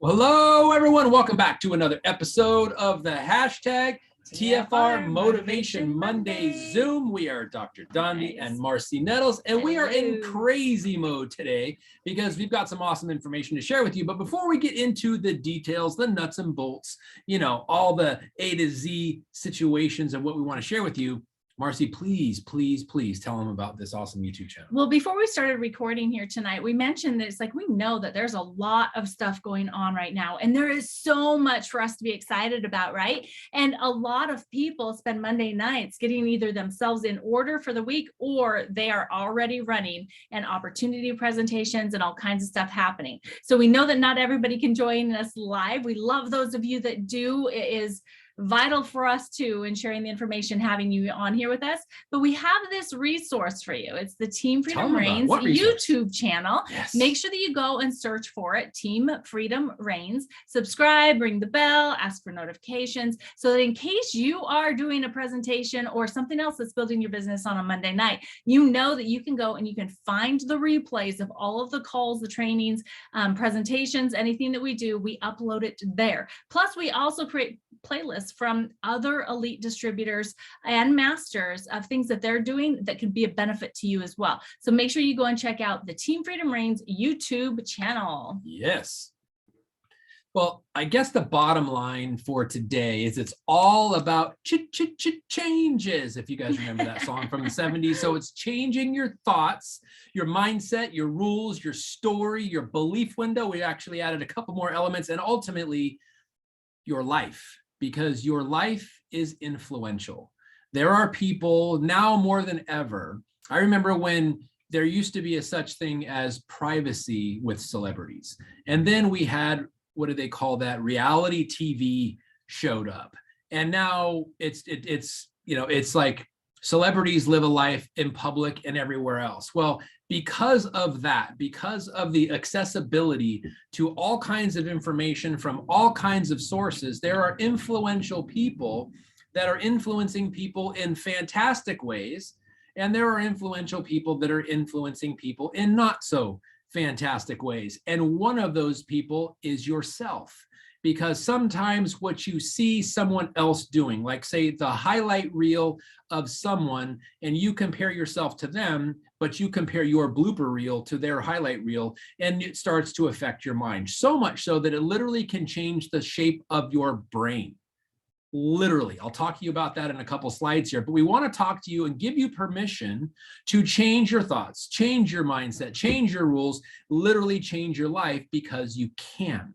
Hello, everyone. Welcome back to another episode of the hashtag TFR Motivation Monday Zoom. We are Dr. Dondi and Marcy Nettles, and we are in crazy mode today because we've got some awesome information to share with you. But before we get into the details, the nuts and bolts, all the A to Z situations of what we want to share with you, Marcy, please tell them about this awesome YouTube channel. Well, before we started recording here tonight, we mentioned that it's like we know that there's a lot of stuff going on right now, and there is so much for us to be excited about, right? And a lot of people spend Monday nights getting either themselves in order for the week, or they are already running and opportunity presentations and all kinds of stuff happening. So we know that not everybody can join us live. We love those of you that do. It is vital for us too in sharing the information, having you on here with us. But we have this resource for you. It's the Team Freedom Reigns YouTube channel. Yes. Make sure that you go and search for it, Team Freedom Reigns. Subscribe, ring the bell, ask for notifications, so that in case you are doing a presentation or something else that's building your business on a Monday night, you know that you can go and you can find the replays of all of the calls, the trainings, presentations, anything that we do, we upload it there. Plus, we also create playlists from other elite distributors and masters of things that they're doing that could be a benefit to you as well. So make sure you go and check out the Team Freedom Reigns YouTube channel. Yes. Well, I guess the bottom line for today is it's all about changes. If you guys remember that song from the 70s. So it's changing your thoughts, your mindset, your rules, your story, your belief window. We actually added a couple more elements, and ultimately your life. Because your life is influential. There are people now more than ever. I remember when there used to be a such thing as privacy with celebrities. And then we had, what do they call that? Reality TV showed up. And now it's like celebrities live a life in public and everywhere else. Well, because of that, because of the accessibility to all kinds of information from all kinds of sources, there are influential people that are influencing people in fantastic ways. And there are influential people that are influencing people in not so fantastic ways. And one of those people is yourself. Because sometimes what you see someone else doing, like say the highlight reel of someone, and you compare yourself to them, but you compare your blooper reel to their highlight reel, and it starts to affect your mind. So much so that it literally can change the shape of your brain. Literally, I'll talk to you about that in a couple slides here, but we want to talk to you and give you permission to change your thoughts, change your mindset, change your rules, literally change your life, because you can.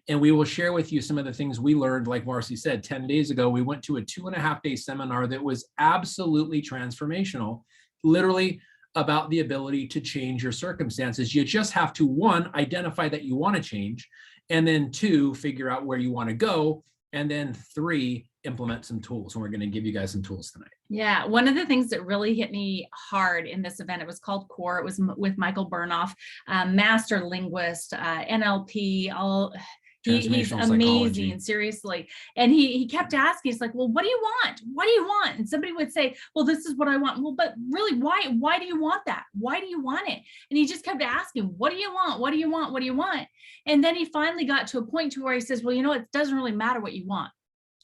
And we will share with you some of the things we learned. Like Marcy said, 10 days ago, we went to a 2.5-day seminar that was absolutely transformational, literally about the ability to change your circumstances. You just have to, 1, identify that you want to change, and then 2, figure out where you want to go, and then 3, implement some tools. And we're going to give you guys some tools tonight. Yeah, one of the things that really hit me hard in this event, it was called CORE. It was with Michael Burnoff, master linguist, NLP, He's amazing, seriously. And he kept asking, he's like, well, what do you want? What do you want? And somebody would say, well, this is what I want. Well, but really, why do you want that? Why do you want it? And he just kept asking, what do you want? What do you want? What do you want? And then he finally got to a point to where he says, well, it doesn't really matter what you want.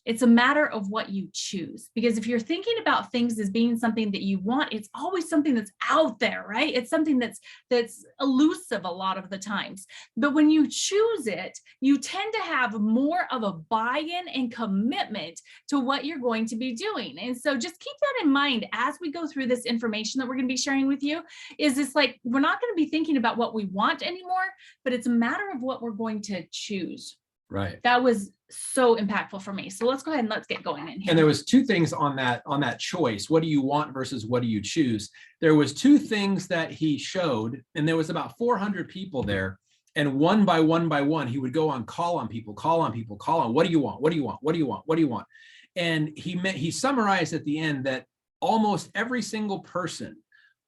It's a matter of what you choose. Because if you're thinking about things as being something that you want, it's always something that's out there, right? It's something that's elusive a lot of the times. But when you choose it, you tend to have more of a buy-in and commitment to what you're going to be doing. And so just keep that in mind as we go through this information that we're going to be sharing with you. Is this like, we're not going to be thinking about what we want anymore, but it's a matter of what we're going to choose. Right. That was so impactful for me. So let's go ahead and let's get going in here. And there was 2 things on that choice. What do you want versus what do you choose? There was 2 things that he showed, and there was about 400 people there. And one by one, he would go on, call on people, what do you want? What do you want? What do you want? What do you want? And he summarized at the end that almost every single person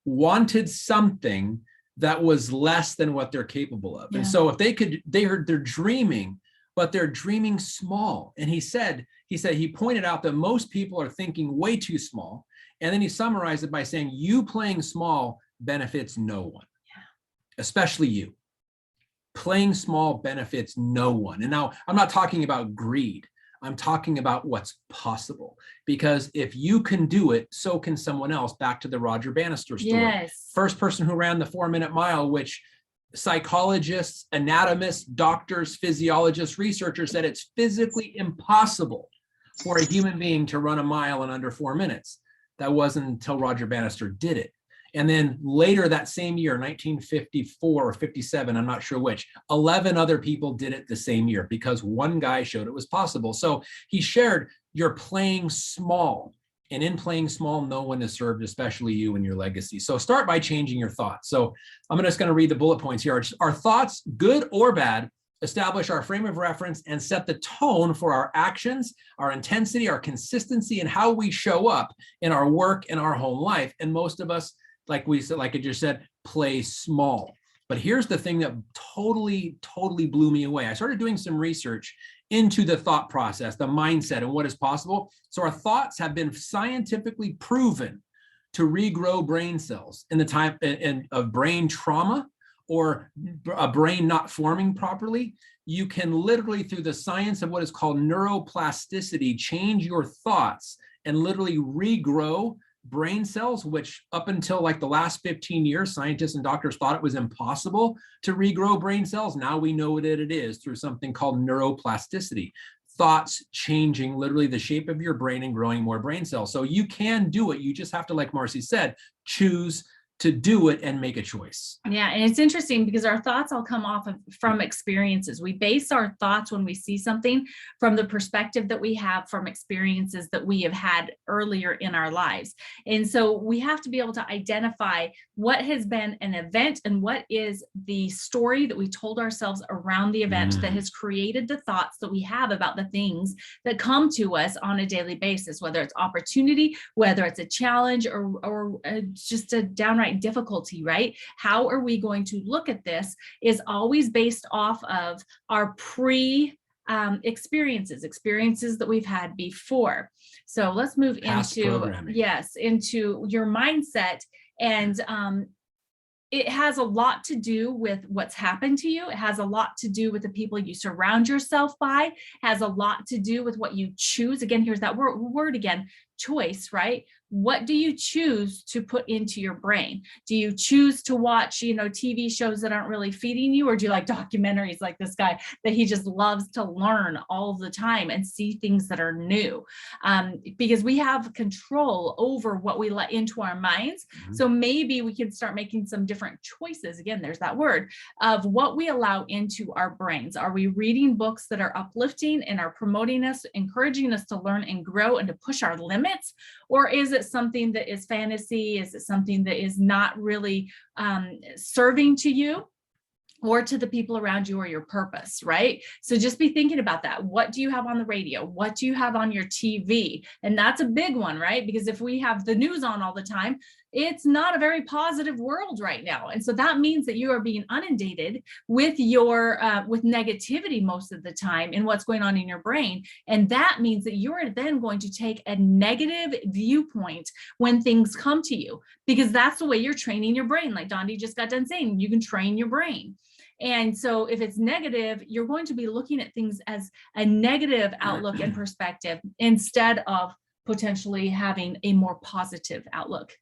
wanted something that was less than what they're capable of. Yeah. And so if they're dreaming, but they're dreaming small. And he pointed out that most people are thinking way too small. And then he summarized it by saying, you playing small benefits no one, especially you. Playing small benefits no one. And now I'm not talking about greed. I'm talking about what's possible, because if you can do it, so can someone else. Back to the Roger Bannister story. Yes. First person who ran the 4-minute mile, which psychologists, anatomists, doctors, physiologists, researchers said it's physically impossible for a human being to run a mile in under 4 minutes. That wasn't until Roger Bannister did it. And then later that same year, 1954 or 57, I'm not sure which, 11 other people did it the same year because one guy showed it was possible. So he shared, you're playing small. And in playing small, no one is served, especially you and your legacy. So start by changing your thoughts. So I'm just going to read the bullet points here. Our thoughts, good or bad, establish our frame of reference and set the tone for our actions, our intensity, our consistency, and how we show up in our work and our home life. And most of us, like we said, like I just said, play small. But here's the thing that totally blew me away. I started doing some research into the thought process, the mindset, and what is possible. So our thoughts have been scientifically proven to regrow brain cells in the time of brain trauma or a brain not forming properly. You can literally, through the science of what is called neuroplasticity, change your thoughts and literally regrow brain cells, which up until like the last 15 years, scientists and doctors thought it was impossible to regrow brain cells. Now we know that it is through something called neuroplasticity. Thoughts changing literally the shape of your brain and growing more brain cells. So you can do it. You just have to, like Marcy said, choose to do it and make a choice. Yeah. And it's interesting because our thoughts all come from experiences. We base our thoughts when we see something from the perspective that we have from experiences that we have had earlier in our lives. And so we have to be able to identify what has been an event and what is the story that we told ourselves around the event that has created the thoughts that we have about the things that come to us on a daily basis, whether it's opportunity, whether it's a challenge, or just a downright difficulty, right? How are we going to look at this is always based off of our experiences that we've had before. So let's move into your mindset. And it has a lot to do with what's happened to you. It has a lot to do with the people you surround yourself by. It has a lot to do with what you choose. Again, here's that word again, choice, right? What do you choose to put into your brain? Do you choose to watch, TV shows that aren't really feeding you? Or do you like documentaries like this guy that he just loves to learn all the time and see things that are new? Because we have control over what we let into our minds. Mm-hmm. So maybe we can start making some different choices. Again, there's that word of what we allow into our brains. Are we reading books that are uplifting and are promoting us, encouraging us to learn and grow and to push our limits? Or is it something that is fantasy? Is it something that is not really serving to you or to the people around you or your purpose, right? So just be thinking about that. What do you have on the radio? What do you have on your TV? And that's a big one, right? Because if we have the news on all the time, it's not a very positive world right now. And so that means that you are being inundated with with negativity most of the time in what's going on in your brain. And that means that you're then going to take a negative viewpoint when things come to you, because that's the way you're training your brain. Like Dondi just got done saying, you can train your brain. And so if it's negative, you're going to be looking at things as a negative outlook and perspective instead of potentially having a more positive outlook.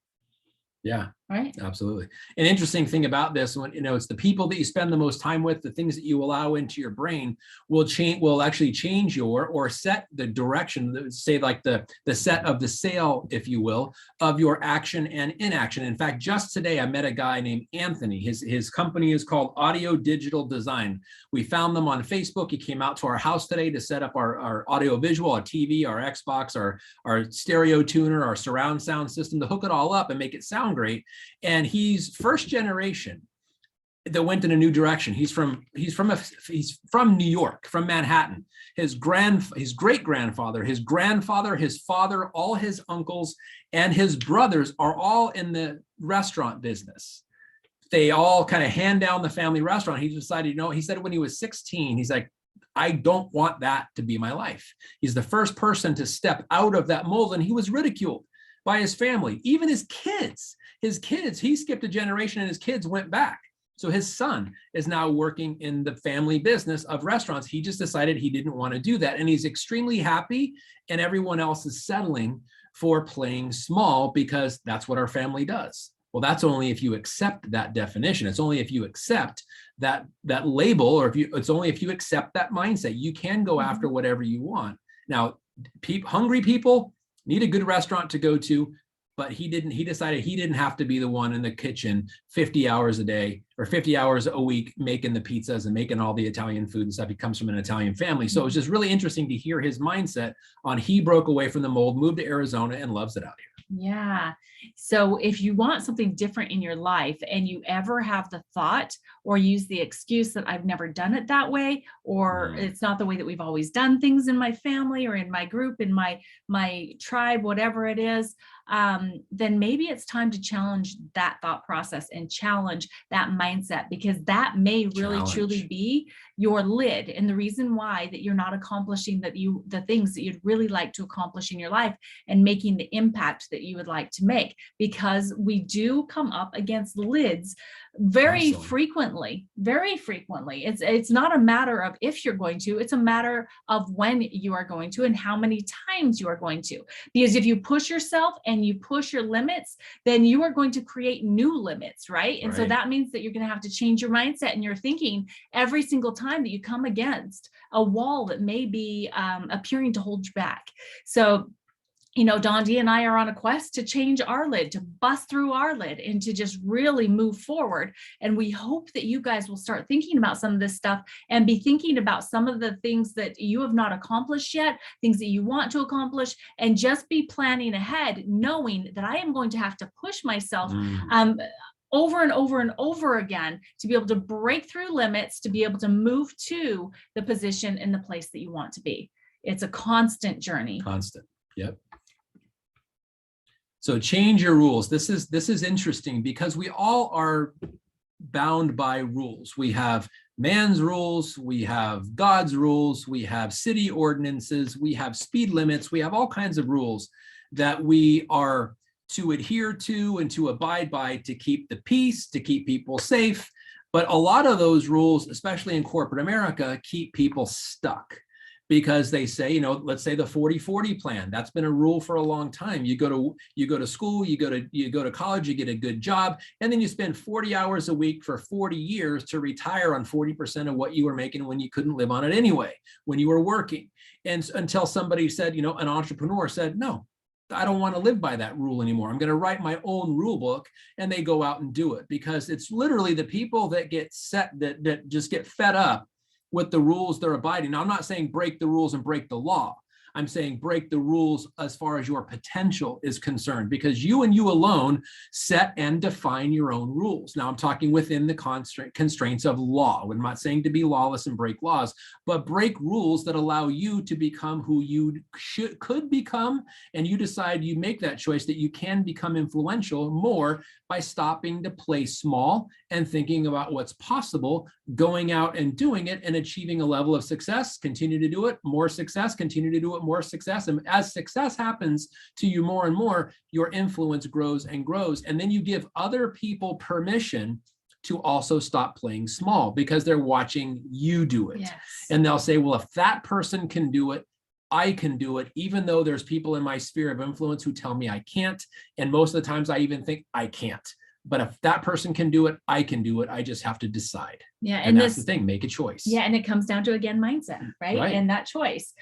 Yeah, right. Absolutely. An interesting thing about this one, it's the people that you spend the most time with, the things that you allow into your brain will actually change or set the direction, say like the set of the sail, if you will, of your action and inaction. In fact, just today I met a guy named Anthony. His company is called Audio Digital Design. We found them on Facebook. He came out to our house today to set up our audio visual, our TV, our Xbox, our stereo tuner, our surround sound system, to hook it all up and make it sound great. And he's first generation that went in a new direction. He's from New York, from Manhattan. His great grandfather, his grandfather, his father, all his uncles and his brothers are all in the restaurant business. They all kind of hand down the family restaurant. He decided, he said when he was 16, he's like, I don't want that to be my life. He's the first person to step out of that mold, and he was ridiculed by his family, even his kids, he skipped a generation and his kids went back. So his son is now working in the family business of restaurants. He just decided he didn't want to do that. And he's extremely happy. And everyone else is settling for playing small because that's what our family does. Well, that's only if you accept that definition. It's only if you accept that label, or it's only if you accept that mindset. You can go after whatever you want. Now, hungry people need a good restaurant to go to, but he decided he didn't have to be the one in the kitchen 50 hours a day or 50 hours a week making the pizzas and making all the Italian food and stuff. He comes from an Italian family. So it was just really interesting to hear his mindset on he broke away from the mold, moved to Arizona, and loves it out here. Yeah. So if you want something different in your life and you ever have the thought or use the excuse that I've never done it that way, or it's not the way that we've always done things in my family or in my group, in my tribe, whatever it is, then maybe it's time to challenge that thought process and challenge that mindset, because that may really truly be your lid. And the reason why that you're not accomplishing the things that you'd really like to accomplish in your life and making the impact that you would like to make, because we do come up against lids very frequently. It's not a matter of if you're going to, it's a matter of when you are going to and how many times you are going to. Because if you push yourself and you push your limits, then you are going to create new limits, right? And so that means that you're going to have to change your mindset and your thinking every single time that you come against a wall that may be appearing to hold you back. So, you know, Dondi and I are on a quest to change our lid, to bust through our lid, and to just really move forward. And we hope that you guys will start thinking about some of this stuff and be thinking about some of the things that you have not accomplished yet, things that you want to accomplish, and just be planning ahead, knowing that I am going to have to push myself over and over and over again to be able to break through limits, to be able to move to the position and the place that you want to be. It's a constant journey. Constant. Yep. So change your rules. This is interesting because we all are bound by rules. We have man's rules, we have God's rules, we have city ordinances, we have speed limits, we have all kinds of rules that we are to adhere to and to abide by to keep the peace, to keep people safe. But a lot of those rules, especially in corporate America, keep people stuck. Because they say, you know, let's say the 40-40 plan, that's been a rule for a long time. You go to school, you go to college, you get a good job, and then you spend 40 hours a week for 40 years to retire on 40% of what you were making when you couldn't live on it anyway, when you were working. And until somebody said, you know, an entrepreneur said, no, I don't want to live by that rule anymore. I'm going to write my own rule book, and they go out and do it, because it's literally the people that get that just get fed up with the rules they're abiding. Now, I'm not saying break the rules and break the law. I'm saying break the rules as far as your potential is concerned, because you and you alone set and define your own rules. Now, I'm talking within the constraints of law. I'm not saying to be lawless and break laws, but break rules that allow you to become who you could become. And you decide, you make that choice that you can become influential more by stopping to play small and thinking about what's possible, going out and doing it and achieving a level of success. Continue to do it, more success, continue to do it, more success. And as success happens to you more and more, your influence grows and grows. And then you give other people permission to also stop playing small, because they're watching you do it. Yes. And they'll say, well, if that person can do it, I can do it, even though there's people in my sphere of influence who tell me I can't. And most of the times I even think I can't. But if that person can do it, I can do it. I just have to decide. Yeah. And that's the thing, make a choice. Yeah. And it comes down to, again, mindset, right? And that choice.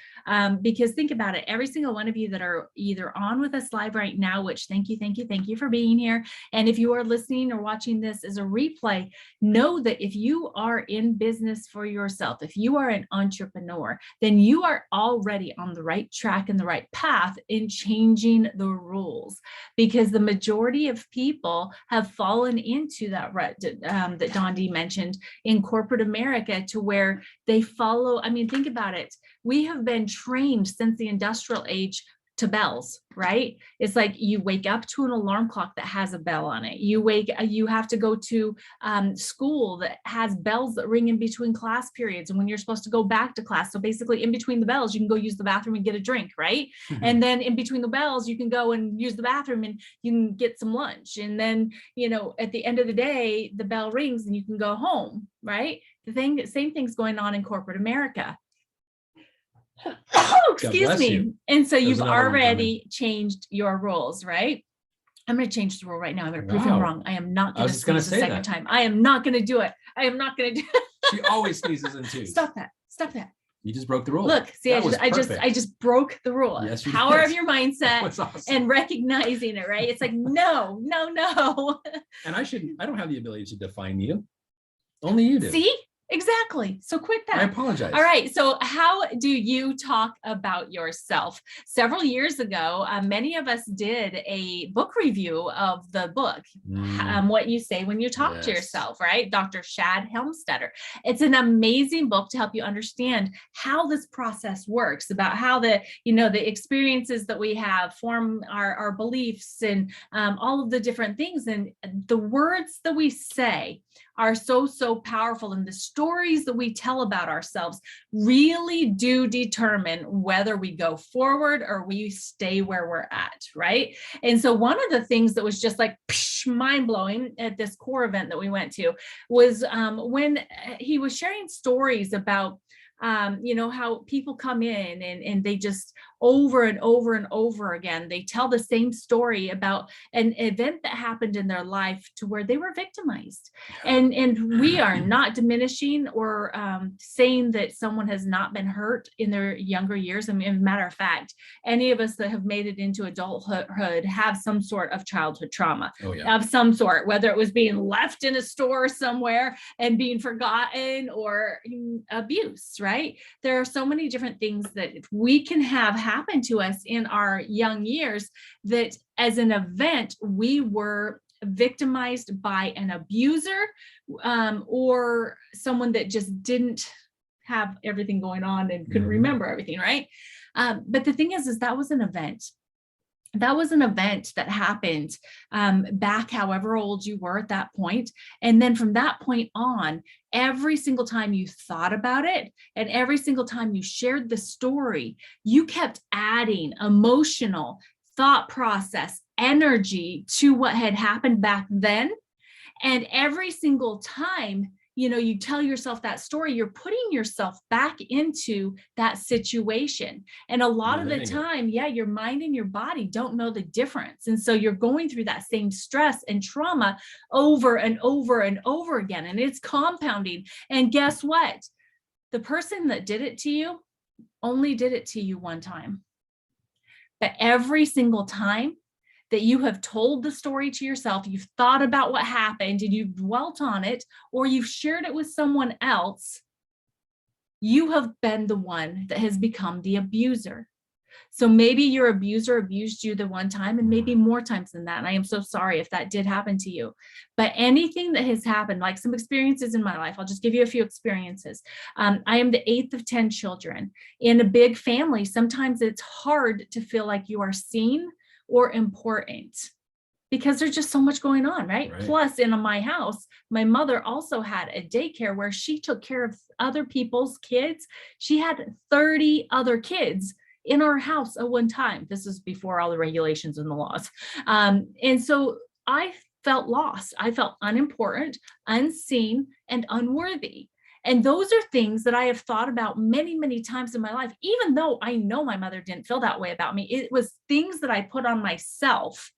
Because think about it, every single one of you that are either on with us live right now, which thank you for being here. And if you are listening or watching this as a replay, know that if you are in business for yourself, if you are an entrepreneur, then you are already on the right track and the right path in changing the rules, because the majority of people have fallen into that rut that Dondi mentioned in corporate America, to where they follow. I mean, think about it. We have been trained since the industrial age to bells, right? It's like you wake up to an alarm clock that has a bell on it. You have to go to school that has bells that ring in between class periods and when you're supposed to go back to class. So basically in between the bells, you can go use the bathroom and get a drink, right? And then in between the bells, you can go and use the bathroom and you can get some lunch. And then, at the end of the day, the bell rings and you can go home, right? Same thing's going on in corporate America. Excuse me. You. And so you've already changed your rules, right? I'm going to change the rule right now. I'm going to prove him wrong. I am not going to sneeze a second time. I am not going to do it. I am not going to do it. She always sneezes in twos. Stop that. Stop that. You just broke the rule. Look, see, I just broke the rule. Yes, Power of your mindset awesome. And recognizing it, right? It's like, no. And I don't have the ability to define you. Only you do. See? Exactly. So quit that. I apologize. All right. So how do you talk about yourself? Several years ago, many of us did a book review of the book, What You Say When You Talk to Yourself, right? Dr. Shad Helmstetter. It's an amazing book to help you understand how this process works, about how the experiences that we have form our beliefs and all of the different things. And the words that we say are so powerful. And the stories that we tell about ourselves really do determine whether we go forward or we stay where we're at, right? And so one of the things that was just like mind-blowing at this core event that we went to was when he was sharing stories about how people come in and they just over and over and over again, they tell the same story about an event that happened in their life to where they were victimized. And we are not diminishing or saying that someone has not been hurt in their younger years. I mean, as a matter of fact, any of us that have made it into adulthood have some sort of childhood trauma of some sort, whether it was being left in a store somewhere and being forgotten or abuse, right? There are so many different things that we can have happen to us in our young years that as an event, we were victimized by an abuser or someone that just didn't have everything going on and couldn't remember everything, right? But the thing is that was an event. That was an event that happened back however old you were at that point. And then from that point on, every single time you thought about it and every single time you shared the story, you kept adding emotional thought process, energy to what had happened back then. And every single time you tell yourself that story, you're putting yourself back into that situation. And a lot of the time, your mind and your body don't know the difference. And so you're going through that same stress and trauma over and over and over again. And it's compounding. And guess what? The person that did it to you only did it to you one time. But every single time that you have told the story to yourself, you've thought about what happened and you've dwelt on it, or you've shared it with someone else, you have been the one that has become the abuser. So maybe your abuser abused you the one time and maybe more times than that. And I am so sorry if that did happen to you. But anything that has happened, like some experiences in my life, I'll just give you a few experiences. I am the 8th of 10 children. In a big family, sometimes it's hard to feel like you are seen or important because there's just so much going on, right? Plus in my house, my mother also had a daycare where she took care of other people's kids. She had 30 other kids in our house at one time. This is before all the regulations and the laws. And so I felt lost. I felt unimportant, unseen, and unworthy. And those are things that I have thought about many, many times in my life, even though I know my mother didn't feel that way about me. It was things that I put on myself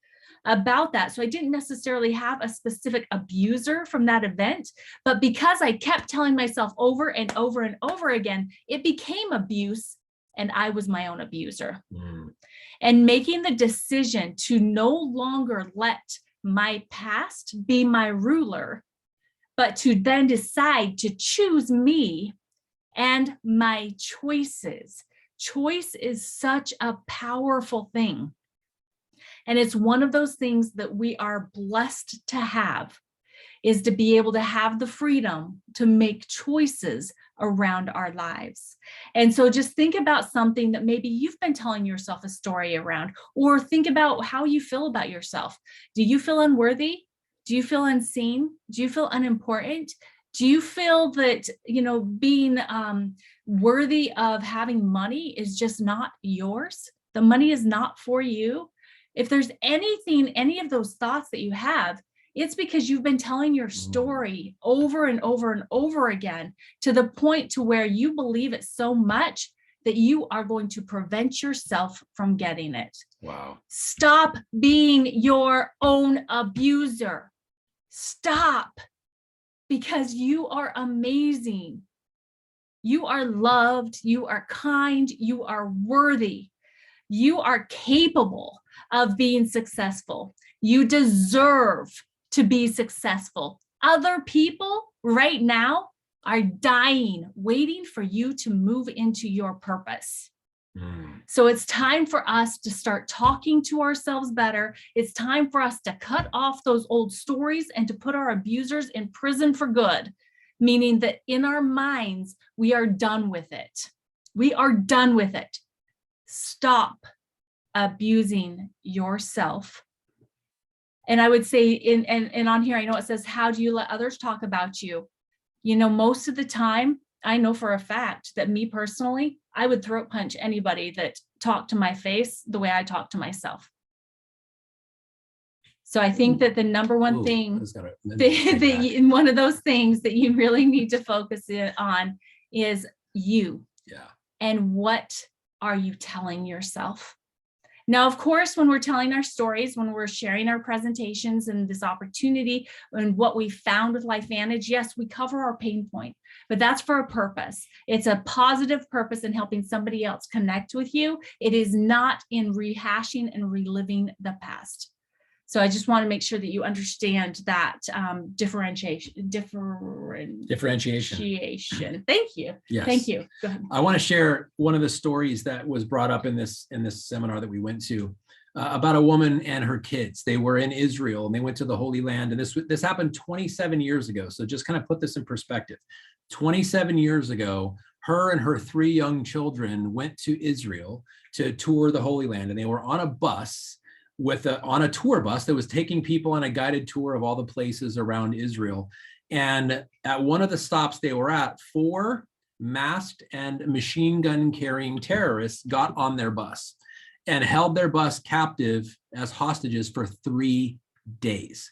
about that. So I didn't necessarily have a specific abuser from that event, but because I kept telling myself over and over and over again, it became abuse and I was my own abuser. And making the decision to no longer let my past be my ruler, but to then decide to choose me and my choices. Choice is such a powerful thing. And it's one of those things that we are blessed to have. is to be able to have the freedom to make choices around our lives. And so just think about something that maybe you've been telling yourself a story around, or think about how you feel about yourself. Do you feel unworthy? Do you feel unseen? Do you feel unimportant? Do you feel that, being worthy of having money is just not yours? The money is not for you? If there's any of those thoughts that you have, it's because you've been telling your story over and over and over again, to the point to where you believe it so much that you are going to prevent yourself from getting it. Wow. Stop being your own abuser. Stop, because you are amazing. You are loved. You are kind. You are worthy. You are capable of being successful. You deserve to be successful. Other people right now are dying, waiting for you to move into your purpose. So it's time for us to start talking to ourselves better. It's time for us to cut off those old stories and to put our abusers in prison for good, meaning that in our minds, we are done with it. We are done with it. Stop abusing yourself. And I would say and on here, I know it says, how do you let others talk about you? Most of the time, I know for a fact that me personally, I would throat punch anybody that talked to my face the way I talk to myself. So I think that the number one thing, one of those things that you really need to focus on is you. Yeah. And what are you telling yourself? Now, of course, when we're telling our stories, when we're sharing our presentations and this opportunity and what we found with LifeVantage, yes, we cover our pain point, but that's for a purpose. It's a positive purpose in helping somebody else connect with you. It is not in rehashing and reliving the past. So I just want to make sure that you understand that differentiation. Thank you. Yes. Thank you. Go ahead. I want to share one of the stories that was brought up in this seminar that we went to about a woman and her kids. They were in Israel and they went to the Holy Land. And this happened 27 years ago. So just kind of put this in perspective. 27 years ago, her and her 3 young children went to Israel to tour the Holy Land, and they were on a bus on a tour bus that was taking people on a guided tour of all the places around Israel. And at one of the stops they were at, 4 masked and machine gun carrying terrorists got on their bus and held their bus captive as hostages for 3 days.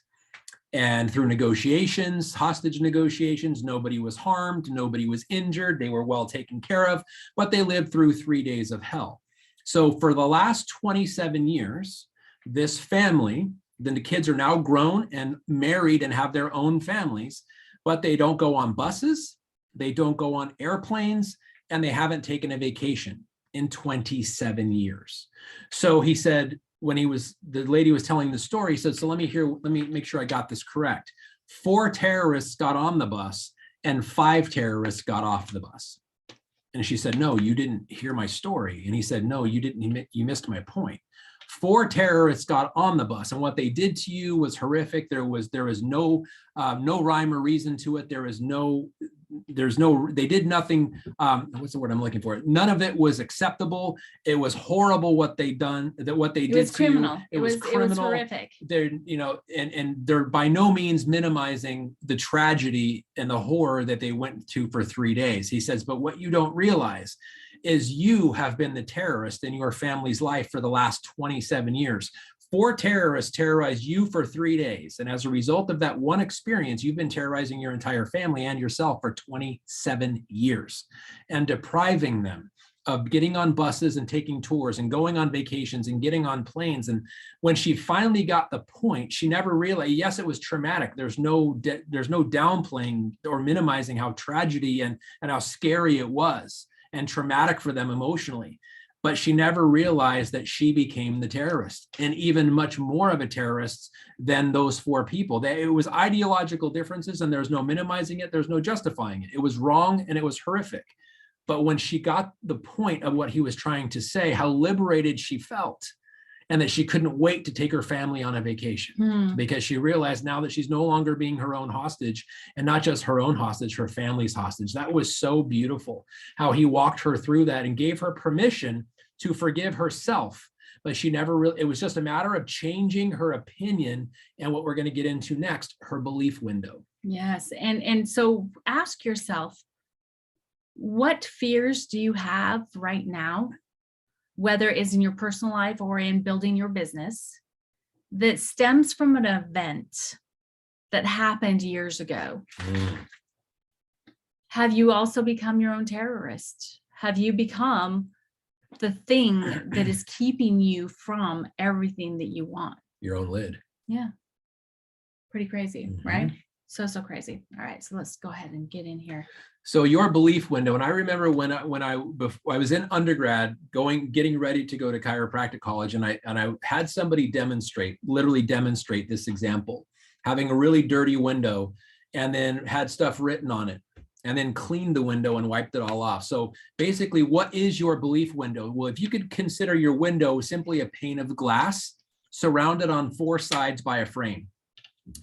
And through negotiations, hostage negotiations, nobody was harmed, nobody was injured, they were well taken care of, but they lived through 3 days of hell. So for the last 27 years, this family, then the kids are now grown and married and have their own families, but they don't go on buses, they don't go on airplanes, and they haven't taken a vacation in 27 years. So he said, the lady was telling the story, he said, so let me make sure I got this correct. 4 terrorists got on the bus and 5 terrorists got off the bus. And she said, no, you didn't hear my story. And he said, no, you didn't, you missed my point. 4 terrorists got on the bus, and what they did to you was horrific. There was no rhyme or reason to it. They did nothing. What's the word I'm looking for? None of it was acceptable. It was horrible what they did to you. It was criminal. It was horrific. They're, and they're by no means minimizing the tragedy and the horror that they went to for 3 days. He says, but what you don't realize is you have been the terrorist in your family's life for the last 27 years. 4 terrorists terrorized you for 3 days. And as a result of that one experience, you've been terrorizing your entire family and yourself for 27 years and depriving them of getting on buses and taking tours and going on vacations and getting on planes. And when she finally got the point, she never realized, yes, it was traumatic. There's no downplaying or minimizing how tragedy and how scary it was and traumatic for them emotionally. But she never realized that she became the terrorist, and even much more of a terrorist than those 4 people. It was ideological differences, and there's no minimizing it. There's no justifying it. It was wrong and it was horrific. But when she got the point of what he was trying to say, how liberated she felt, and that she couldn't wait to take her family on a vacation because she realized now that she's no longer being her own hostage, and not just her own hostage, her family's hostage. That was so beautiful how he walked her through that and gave her permission to forgive herself. But she never really, it was just a matter of changing her opinion and what we're going to get into next, her belief window. Yes. And so ask yourself, what fears do you have right now, whether it's in your personal life or in building your business, that stems from an event that happened years ago? Have you also become your own terrorist? Have you become the thing that is keeping you from everything that you want? Your own lid. Yeah. Pretty crazy, right? So crazy. All right. So let's go ahead and get in here. So your belief window. And I remember when I was in undergrad getting ready to go to chiropractic college, and I had somebody literally demonstrate this example, having a really dirty window and then had stuff written on it, and then cleaned the window and wiped it all off. So basically, what is your belief window? Well, if you could consider your window simply a pane of glass surrounded on four sides by a frame.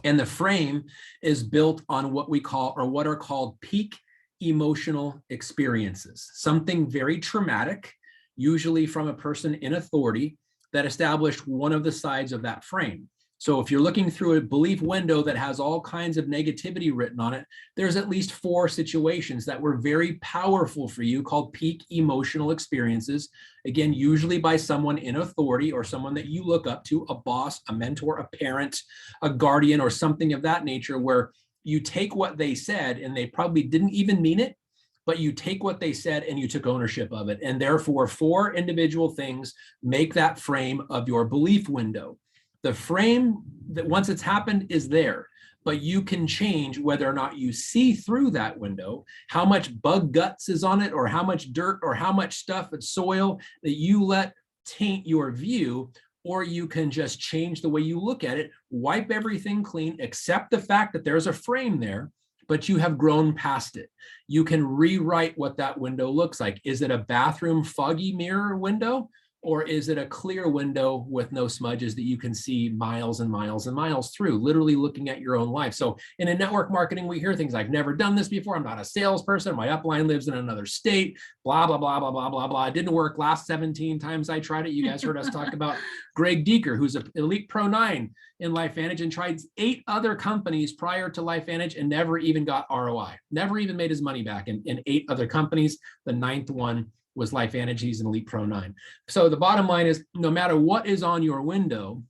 And the frame is built on what are called peak emotional experiences, something very traumatic, usually from a person in authority, that established one of the sides of that frame. So if you're looking through a belief window that has all kinds of negativity written on it, there's at least 4 situations that were very powerful for you called peak emotional experiences. Again, usually by someone in authority or someone that you look up to, a boss, a mentor, a parent, a guardian, or something of that nature, where you take what they said and they probably didn't even mean it, but you take what they said and you took ownership of it. And therefore, 4 individual things make that frame of your belief window. The frame that once it's happened is there, but you can change whether or not you see through that window, how much bug guts is on it, or how much dirt or how much stuff and soil that you let taint your view, or you can just change the way you look at it, wipe everything clean, accept the fact that there's a frame there, but you have grown past it. You can rewrite what that window looks like. Is it a bathroom foggy mirror window? Or is it a clear window with no smudges that you can see miles and miles and miles through, literally looking at your own life? So in a network marketing, we hear things like, never done this before. I'm not a salesperson. My upline lives in another state, blah, blah, blah, blah, blah, blah, blah. It didn't work last 17 times I tried it. You guys heard us talk about Greg Deeker, who's an elite pro 9 in LifeVantage and tried 8 other companies prior to LifeVantage and never even got ROI, never even made his money back in 8 other companies. The 9th one was LifeVantage. He's an elite pro 9. So the bottom line is, no matter what is on your window,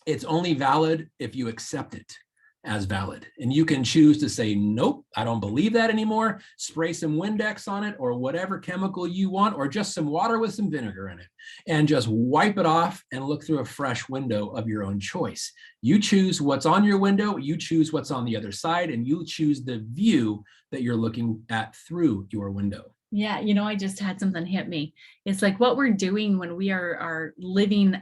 it's only valid if you accept it as valid. And you can choose to say, nope, I don't believe that anymore. Spray some Windex on it or whatever chemical you want, or just some water with some vinegar in it, and just wipe it off and look through a fresh window of your own choice. You choose what's on your window, you choose what's on the other side, and you choose the view that you're looking at through your window. Yeah, I just had something hit me. It's like what we're doing when we are living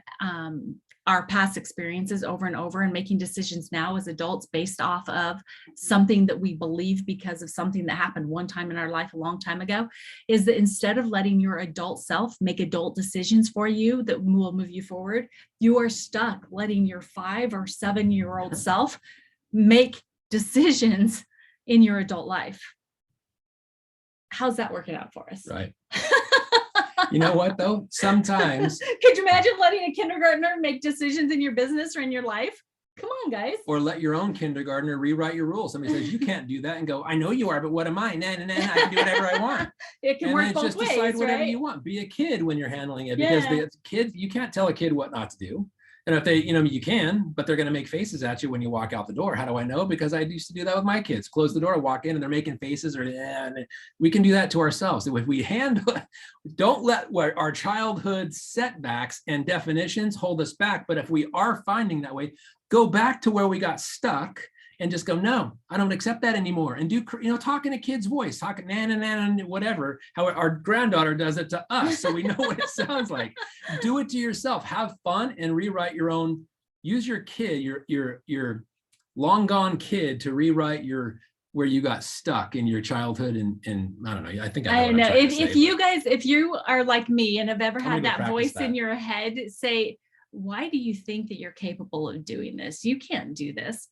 our past experiences over and over and making decisions now as adults based off of something that we believe because of something that happened one time in our life a long time ago, is that instead of letting your adult self make adult decisions for you that will move you forward, you are stuck letting your 5 or 7-year-old self make decisions in your adult life. How's that working out for us? Right. You know what, though? Sometimes. Could you imagine letting a kindergartner make decisions in your business or in your life? Come on, guys. Or let your own kindergartner rewrite your rules. Somebody says, you can't do that, and go, I know you are, but what am I? Nah, I can do whatever I want. It can work both ways, just decide whatever right? you want. Be a kid when you're handling it, because the kids, you can't tell a kid what not to do. And if they, you can, but they're going to make faces at you when you walk out the door. How do I know? Because I used to do that with my kids. Close the door, walk in, and they're making faces, and we can do that to ourselves. If we don't let our childhood setbacks and definitions hold us back. But if we are finding that way, go back to where we got stuck and just go, no, I don't accept that anymore. And do, talk in a kid's voice, talk whatever, how our granddaughter does it to us. So we know what it sounds like. Do it to yourself, have fun, and rewrite your own, use your kid, your long gone kid to rewrite where you got stuck in your childhood. And I don't know. I think I know. If you guys, if you are like me and have ever had that voice in your head, say, why do you think that you're capable of doing this? You can't do this.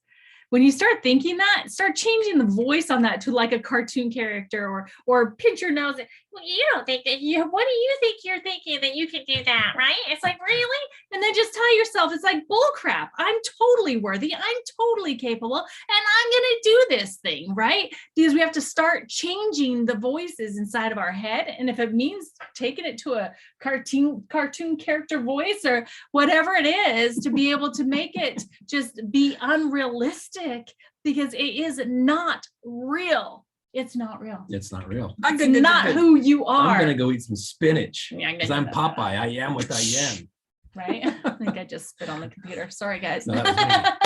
When you start thinking that, start changing the voice on that to like a cartoon character, or pinch your nose. Well, you don't think that what do you think you're thinking that you can do that, right? It's like, really? And then just tell yourself, it's like bull crap. I'm totally worthy. I'm totally capable. And I'm going to do this thing, right? Because we have to start changing the voices inside of our head. And if it means taking it to a cartoon character voice or whatever it is, to be able to make it just be unrealistic, because it is not real. It's not real. It's not real. It's not who you are. I'm gonna go eat some spinach because I'm Popeye. I am what I am. Right? I think I just spit on the computer. Sorry, guys. No, that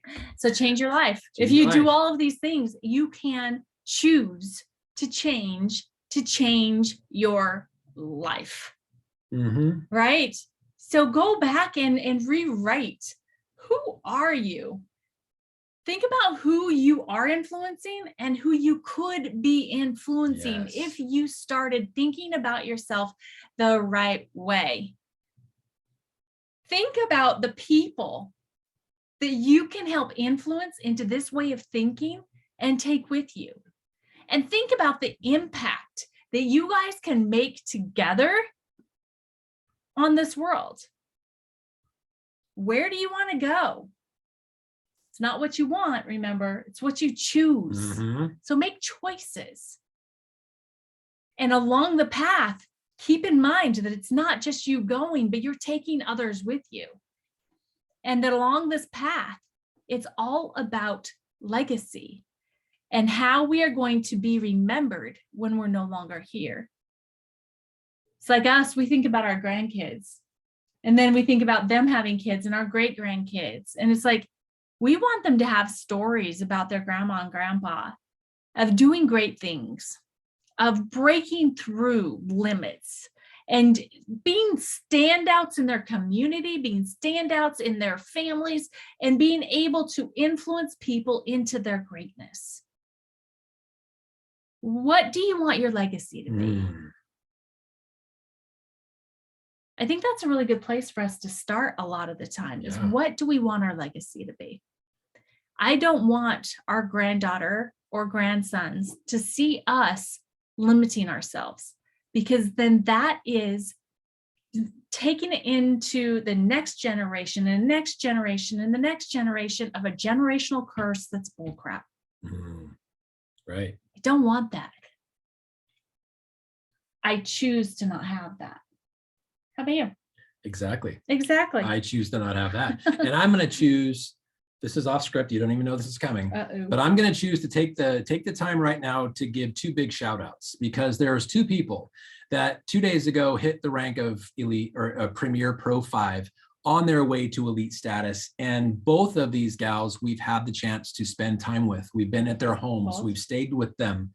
was me. So change your life. If you do all of these things, you can choose to change your life. Mm-hmm. Right? So go back and rewrite. Who are you? Think about who you are influencing and who you could be influencing if you started thinking about yourself the right way. Think about the people that you can help influence into this way of thinking and take with you. And think about the impact that you guys can make together on this world. Where do you want to go? It's not what you want, remember, it's what you choose. Mm-hmm. So make choices. And along the path, keep in mind that it's not just you going, but you're taking others with you. And that along this path, it's all about legacy and how we are going to be remembered when we're no longer here. It's like us, we think about our grandkids, and then we think about them having kids and our great grandkids. And it's like, we want them to have stories about their grandma and grandpa, of doing great things, of breaking through limits and being standouts in their community, being standouts in their families, and being able to influence people into their greatness. What do you want your legacy to be? I think that's a really good place for us to start a lot of the time, is what do we want our legacy to be? I don't want our granddaughter or grandsons to see us limiting ourselves, because then that is taking it into the next generation and next generation and the next generation of a generational curse that's bullcrap. Right. I don't want that. I choose to not have that. How about you? Exactly. Exactly. I choose to not have that. And I'm going to choose, this is off script, you don't even know this is coming, but I'm going to choose to take the time right now to give two big shout outs, because there's two people that 2 days ago hit the rank of elite or a Premier Pro 5 on their way to elite status. And both of these gals, we've had the chance to spend time with. We've been at their homes, we've stayed with them.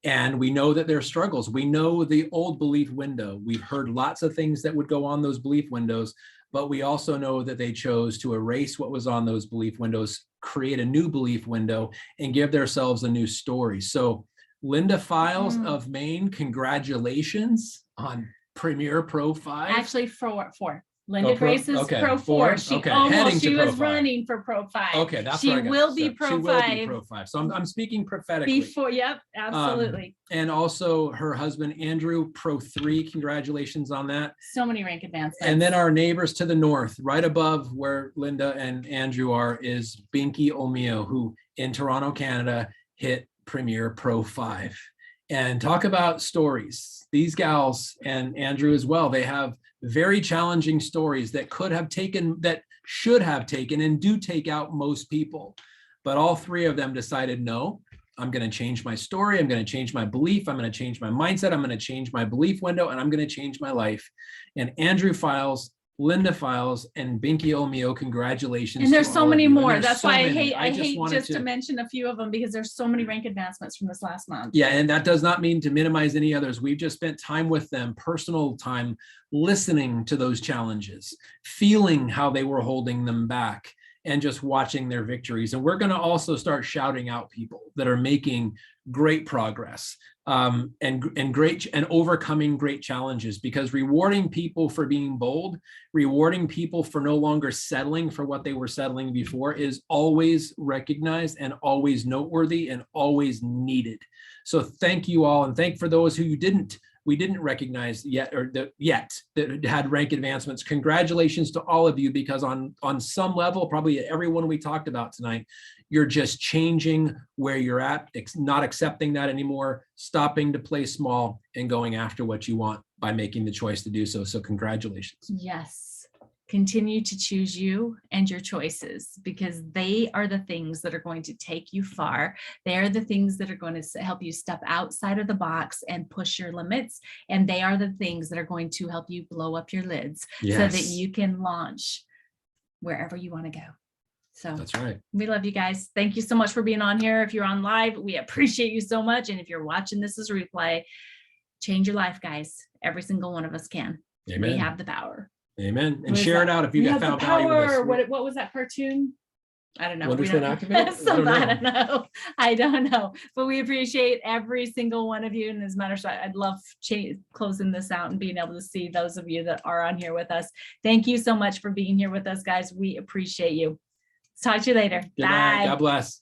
And we know that their struggles, we know the old belief window. We've heard lots of things that would go on those belief windows, but we also know that they chose to erase what was on those belief windows, create a new belief window, and give themselves a new story. So Linda Files of Maine, congratulations on Premier Pro 5. Actually, four. Linda Grace is Pro 4. She was running for Pro 5. Okay, that's she what I got. will be Pro 5. She will be Pro 5. So I'm speaking prophetically. Yep, absolutely. And also her husband, Andrew, Pro 3. Congratulations on that. So many rank advancements. And then our neighbors to the north, right above where Linda and Andrew are, is Binky Omeo, who in Toronto, Canada, hit Premier Pro 5. And talk about stories. These gals, and Andrew as well, they have very challenging stories that should have taken and do take out most people. But all three of them decided, no, I'm going to change my story. I'm going to change my belief. I'm going to change my mindset. I'm going to change my belief window, and I'm going to change my life. And Andrew Files, Linda Files, and Binky Omeo, congratulations. And there's so many more. That's why I hate just to mention a few of them, because there's so many rank advancements from this last month. Yeah, and that does not mean to minimize any others. We've just spent time with them, personal time, listening to those challenges, feeling how they were holding them back, and just watching their victories. And we're going to also start shouting out people that are making great progress, and overcoming great challenges, because rewarding people for being bold, rewarding people for no longer settling for what they were settling before, is always recognized and always noteworthy and always needed. So thank you all, and thank for those who we didn't recognize yet, or that had rank advancements. Congratulations to all of you, because on some level, probably everyone we talked about tonight, you're just changing where you're at, not accepting that anymore, stopping to play small and going after what you want by making the choice to do so. So congratulations. Yes. Continue to choose you and your choices, because they are the things that are going to take you far. They are the things that are going to help you step outside of the box and push your limits. And they are the things that are going to help you blow up your lids, Yes. so that you can launch wherever you want to go. So that's right. We love you guys. Thank you so much for being on here. If you're on live, we appreciate you so much. And if you're watching this as a replay, change your life, guys. Every single one of us can. Amen. We have the power. Amen. And share it out if you got found value with this. What was that cartoon? I don't know. Wonderful Activate? I don't know. But we appreciate every single one of you. And as a matter of fact, I'd love closing this out and being able to see those of you that are on here with us. Thank you so much for being here with us, guys. We appreciate you. Talk to you later. Good Bye. night. God bless.